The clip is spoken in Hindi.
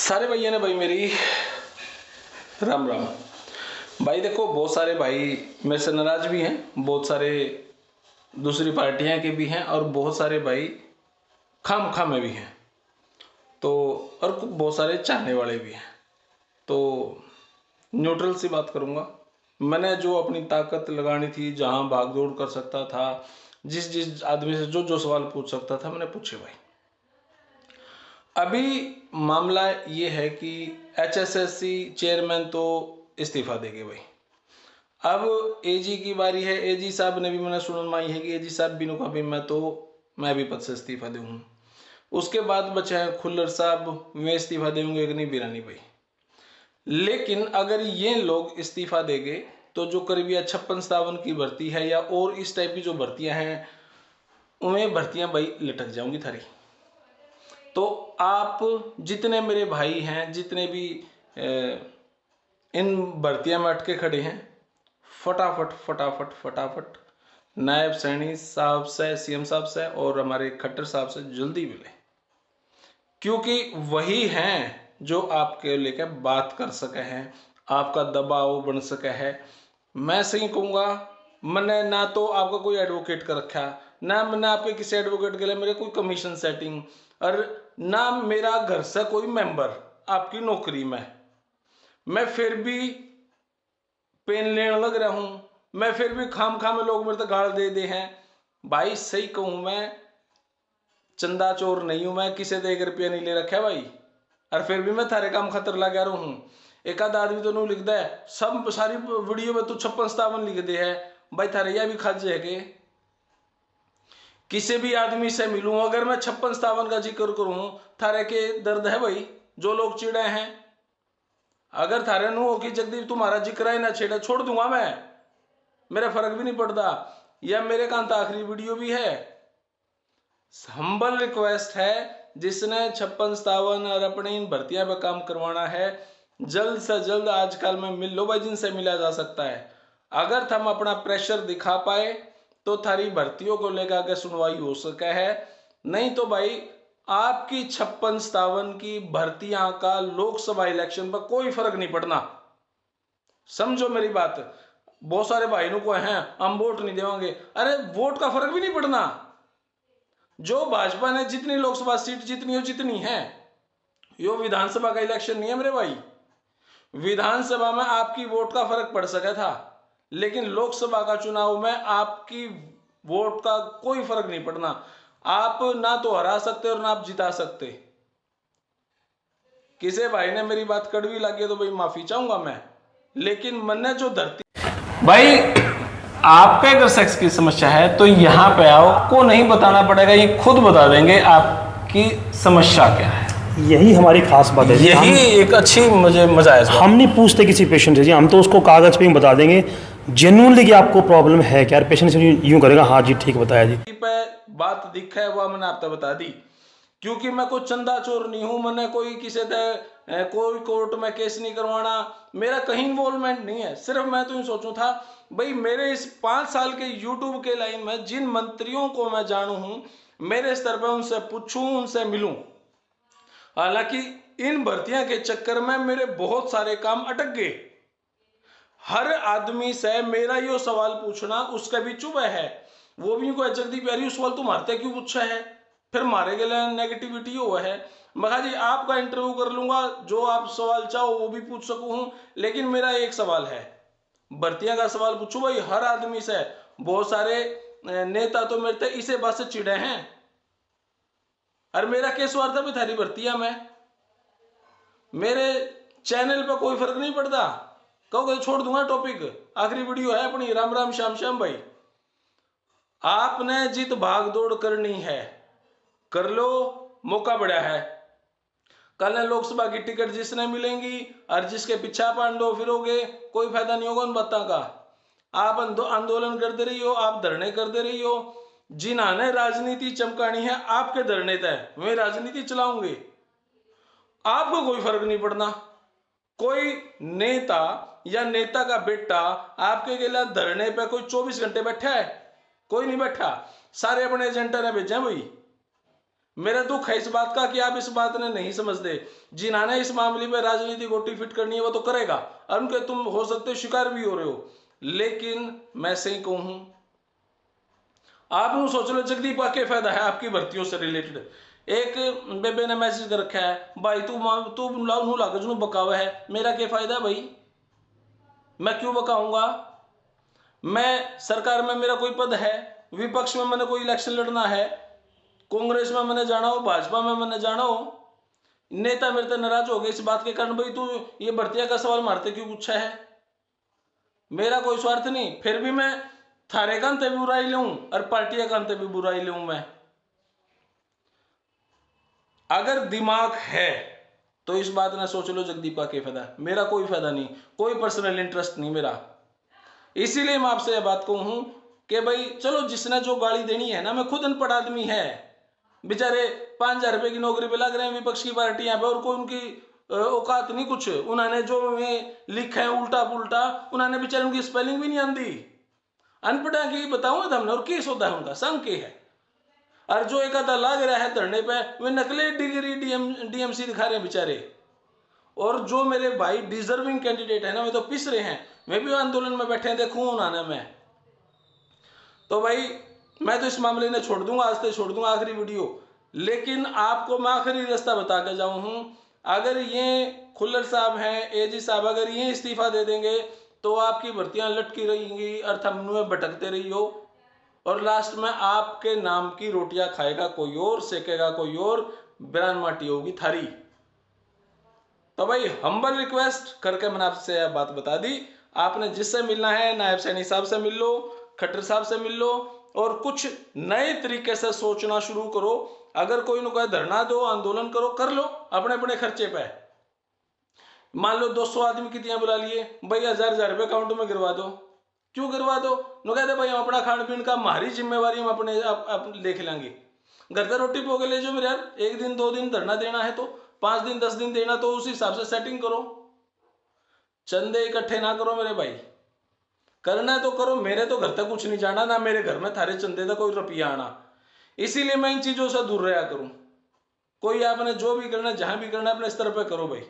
सारे भैया ने भाई मेरी राम राम। भाई देखो, बहुत सारे भाई मेरे से नाराज भी हैं, बहुत सारे दूसरी पार्टियां के भी हैं और बहुत सारे भाई खाम में भी हैं, तो और बहुत सारे चाहने वाले भी हैं। तो न्यूट्रल सी बात करूंगा। मैंने जो अपनी ताकत लगानी थी, जहां भाग दौड़ कर सकता था, जिस जिस आदमी से जो जो सवाल पूछ सकता था मैंने पूछे भाई। अभी मामला ये है कि एचएसएससी चेयरमैन तो इस्तीफा देंगे भाई। अब एजी की बारी है। एजी साहब ने भी मैंने सुनन माई है कि एजी साहब बिनु का भी मैं भी पद से इस्तीफा दूँ। उसके बाद बचे हैं खुल्लर साहब, वे इस्तीफा देंगे कि नहीं बिरानी भाई। लेकिन अगर ये लोग इस्तीफा देंगे तो जो करीब 56-57 की भर्ती है या और इस टाइप की जो भर्तियां हैं, उनमें भर्तियां भाई लटक जाऊंगी थारी। तो आप जितने मेरे भाई हैं, जितने भी इन भर्तियां में अटके खड़े हैं, फटाफट फटाफट फटाफट नायब सैनी साहब से, सीएम साहब से और हमारे खट्टर साहब से जल्दी मिले, क्योंकि वही हैं जो आपके लेकर बात कर सके हैं, आपका दबाव बन सके है। मैं सही कहूँगा, मैंने ना तो आपका कोई एडवोकेट कर रखा, ना मैंने आपके किसी एडवोकेट के लिए मेरे कोई कमीशन सेटिंग, और ना मेरा घर से कोई मेंबर आपकी नौकरी में। मैं फिर भी पेन लेने लग रहा हूं, मैं फिर भी खाम में लोग मेरे तक गाड़ दे हैं। भाई सही कहूं, मैं चंदा चोर नहीं हूं, मैं किसी से 1 रुपया नहीं ले रखा है भाई, और फिर भी मैं थारे काम खतर लगा रहा हूं। एक आध आदमी तो नहीं लिखता है, सब सारी वीडियो में तू 56-57 लिख दे है भाई। थारे यह भी खज है कि किसी भी आदमी से मिलूं, अगर मैं 56-57 का जिक्र करूं, थारे के दर्द है भाई। जो लोग चिड़े हैं, अगर थारे नु हो कि जगदीप तुम्हारा जिक्र है ना छेड़ा, छोड़ दूंगा मैं, मेरा फर्क भी नहीं पड़ता। या मेरे कान तो आखिरी वीडियो भी है। हम्बल रिक्वेस्ट है, जिसने 56-57 और अपनी इन भर्तियां पर काम करवाना है, जल्द से जल्द आजकल में मिल लो भाई, जिनसे मिला जा सकता है। अगर हम अपना प्रेशर दिखा पाए तो थारी भर्तियों को लेकर के सुनवाई हो सके है। नहीं तो भाई आपकी 56-57 की भर्तियां का लोकसभा इलेक्शन पर कोई फर्क नहीं पड़ना। समझो मेरी बात। बहुत सारे भाई को हैं हम वोट नहीं देवांगे, अरे वोट का फर्क भी नहीं पड़ना। जो भाजपा ने जितनी लोकसभा सीट जितनी हो जितनी है, यो विधानसभा का इलेक्शन नहीं है मेरे भाई। विधानसभा में आपकी वोट का फर्क पड़ सका था, लेकिन लोकसभा का चुनाव में आपकी वोट का कोई फर्क नहीं पड़ना। आप ना तो हरा सकते और ना आप जिता सकते। किसी भाई ने मेरी बात कड़वी लगी तो भाई माफी चाहूंगा मैं, लेकिन मैंने जो धरती भाई, आपके अगर सेक्स की समस्या है तो यहाँ पे आओ, को नहीं बताना पड़ेगा, ये खुद बता देंगे आपकी समस्या क्या है। यही हमारी खास बात है, यही एक अच्छी मुझे मजा है। हम नहीं पूछते किसी पेशेंट से जी, हम तो उसको कागज पे ही बता देंगे जेन्युइनली कि आपको प्रॉब्लम है क्या। पेशेंट से यूं करेगा हाँ जी ठीक बताया जी, पे बात दिखा है वह मैंने आपको बता दी, क्योंकि मैं कोई चंदा चोर नहीं हूं। मैंने कोई किसी कोई कोर्ट में केस नहीं करवाना, मेरा कहीं इन्वॉल्वमेंट नहीं है। सिर्फ मैं तो यूं सोचूं था भाई, मेरे इस 5 साल के यूट्यूब के लाइन में जिन मंत्रियों को मैं जानू हूं, मेरे स्तर पर उनसे पूछूं, उनसे मिलूं। हालांकि इन भर्तियां के चक्कर में मेरे बहुत सारे काम अटक गए। हर आदमी से मेरा यो सवाल पूछना उसका भी चुप है, वो भी कोई जगदीप यार सवाल तू मारते क्यों पूछा है, फिर मारे गए नेगेटिविटी हुआ है। मगा जी आपका इंटरव्यू कर लूंगा, जो आप सवाल चाहो वो भी पूछ सकूं हूं, लेकिन मेरा एक सवाल है, भर्तियां का सवाल पूछो भाई हर आदमी से। बहुत सारे नेता तो मेरे इसे बात से चिड़े हैं, और मेरा केस वार था भी थारी भर्तियां में, मेरे चैनल पर कोई फर्क नहीं पड़ता। कहोगे छोड़ दूंगा टॉपिक, आखिरी वीडियो है अपनी। राम राम श्याम श्याम भाई, आपने जित भाग दौड़ करनी है कर लो, मौका बड़ा है। कल लोकसभा की टिकट जिसने मिलेंगी और जिसके पीछा पांडो फिरोगे, कोई फायदा नहीं होगा उन बातों का। आप आंदोलन करते रहियो, आप धरने करते रहियो। जिन्होंने राजनीति चमकानी है आपके धरने तय वे राजनीति चलाऊंगे, आपको कोई फर्क नहीं पड़ना। कोई नेता या नेता का बेटा आपके लिए धरने पे कोई 24 घंटे बैठा है? कोई नहीं बैठा। सारे अपने एजेंटा ने भेजे भाई, मेरा दुख है इस बात का कि आप इस बात ने नहीं समझते। जिन्होंने इस मामले में राजनीति गोटी फिट करनी है वो तो करेगा, और उनके तुम हो सकते हो शिकार भी हो रहे हो, लेकिन मैं सही कहूं, आप सोच लो जगदीप का क्या फायदा है आपकी भर्तियों से रिलेटेड। एक बेबे ने मैसेज कर रखा है, भाई तू नू लागज नू बकावा है, मेरा क्या फायदा भाई, मैं क्यों बकाऊंगा। मैं सरकार में मेरा कोई पद है, विपक्ष में मैंने कोई इलेक्शन लड़ना है, कांग्रेस में मैंने जाना हो, भाजपा में मैंने जाना हो, नेता मेरे से नाराज हो गए इस बात के कारण, भाई तू ये भर्तियां का सवाल मारते क्यों पूछा है। मेरा कोई स्वार्थ नहीं, फिर भी मैं थारे का अंत भी बुराई लूं और पार्टियां का अंत भी बुराई लूं। मैं अगर दिमाग है तो इस बात ने सोच लो जगदीप का क्या फायदा, मेरा कोई फायदा नहीं, कोई पर्सनल इंटरेस्ट नहीं मेरा। इसीलिए मैं आपसे यह बात कहूं कि भाई चलो जिसने जो गाली देनी है ना, मैं खुद अनपढ़ आदमी है, बेचारे 5,000 रुपए की नौकरी पे लग रहे हैं विपक्ष की पार्टियां पे, और कोई उनकी औकात नहीं कुछ, उन्होंने जो लिखा है उल्टा पुल्टा, उन्होंने बेचारे उनकी स्पेलिंग भी नहीं आती, अनपढ़ा की बताऊं तो हमने, और केस होता है उनका संघ के है। और जो एक आधा लाग रहा है धरने पे, वे नकली डिग्री डीएमसी दिखा रहे हैं बेचारे। और जो मेरे भाई डिजर्विंग कैंडिडेट है ना, वे तो पिस रहे हैं, वे भी आंदोलन में बैठे हैं, देखूं उन्होंने मैं तो भाई मैं तो इस मामले ने छोड़ दूंगा, आज से छोड़ दूंगा आखिरी वीडियो। लेकिन आपको मैं आखिरी रास्ता बता के जाऊं हूं, अगर ये खुल्लर साहब हैं, एजी साहब, अगर ये इस्तीफा दे देंगे तो आपकी भर्तियां लटकी रहेंगी और थमनू में भटकते रही हो, और लास्ट में आपके नाम की रोटियां खाएगा कोई और, सेकेगा कोई और, बिरान माटी होगी थारी। तो भाई हम्बल रिक्वेस्ट करके मैंने आपसे बात बता दी। आपने जिससे मिलना है, नायब सैनी साहब से मिल लो, खट्टर साहब से मिल लो, और कुछ नए तरीके से सोचना शुरू करो। अगर कोई न कोई धरना दो, आंदोलन करो, कर लो अपने अपने खर्चे पे। मान लो 200 आदमी कितने बुला लिए, भाई 1,000 रुपये अकाउंट में गिरवा दो, क्यों गिरवा दो, नो कहते भाई हम अपना खान पीन का हमारी जिम्मेवारी हम अपने आप देख लेंगे, घर से रोटी पोगे ले जाओ मेरे यार, 1 दिन 2 दिन धरना देना है तो 5 दिन 10 दिन देना, तो उस हिसाब से सेटिंग करो, चंदे इकट्ठे ना करो मेरे भाई, करना है तो करो, मेरे तो घर तक कुछ नहीं जाना, ना मेरे घर में थारे चंदे तक कोई रुपया आना। इसीलिए मैं इन चीजों से दूर रहा करूं। कोई आपने जो भी करना, जहां भी करना, अपने स्तर पे करो भाई।